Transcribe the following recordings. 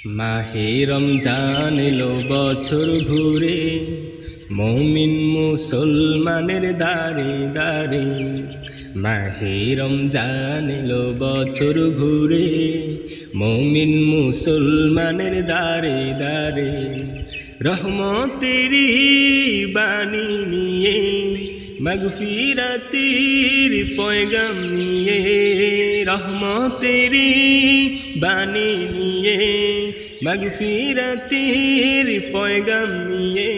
মাহে রমজান এলো বছর ঘুরে, মুমিন মুসলমানের দাঁড়ে দাঁড়ে। মাহে রমজান এলো বছর ঘুরে, মুমিন মুসলমানের দাঁড়ে দাঁড়ে। রহমতেরি বাণী নিয়ে, মাগফিরাতির পয়গাম নিয়ে, রহমতেরি বাণী নিয়ে, মাগফিরাতির পয়গাম নিয়ে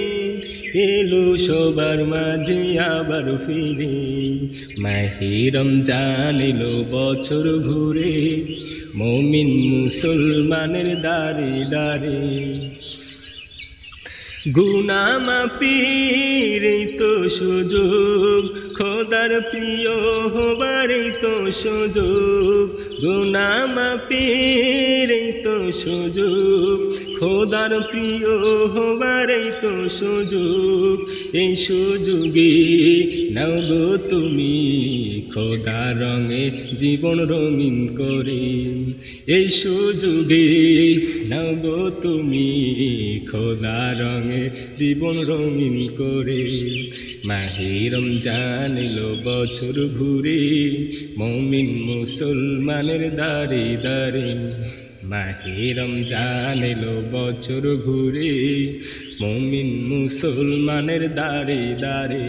এলো সবার মাঝে আবার ফিরে। মাহে রমজান এলো বছর ঘুরে, মুমিন মুসলমানের দাঁড়ে দাঁড়ে। গুনাহ মাফির তো সুযোগ, খোদার প্রিয় হবার তো সুযোগ। গুনাহ মাফির তো সুযোগ, খোদার প্রিয় হবার তো সুযোগ। এই সুযোগে নাও গো তুমি খোদা রঙে জীবন রঙিন করে। এই সুযোগে নাও গো তুমি খোদা রঙে জীবন রঙিন করে। মাহে রমজান এলো বছর ঘুরে, মুমিন মুসলমানের দাঁড়ে দাঁড়ে। মাহে রমজান এলো বছর ঘুরে, মুমিন মুসলমানের দাঁড়ে দাঁড়ে।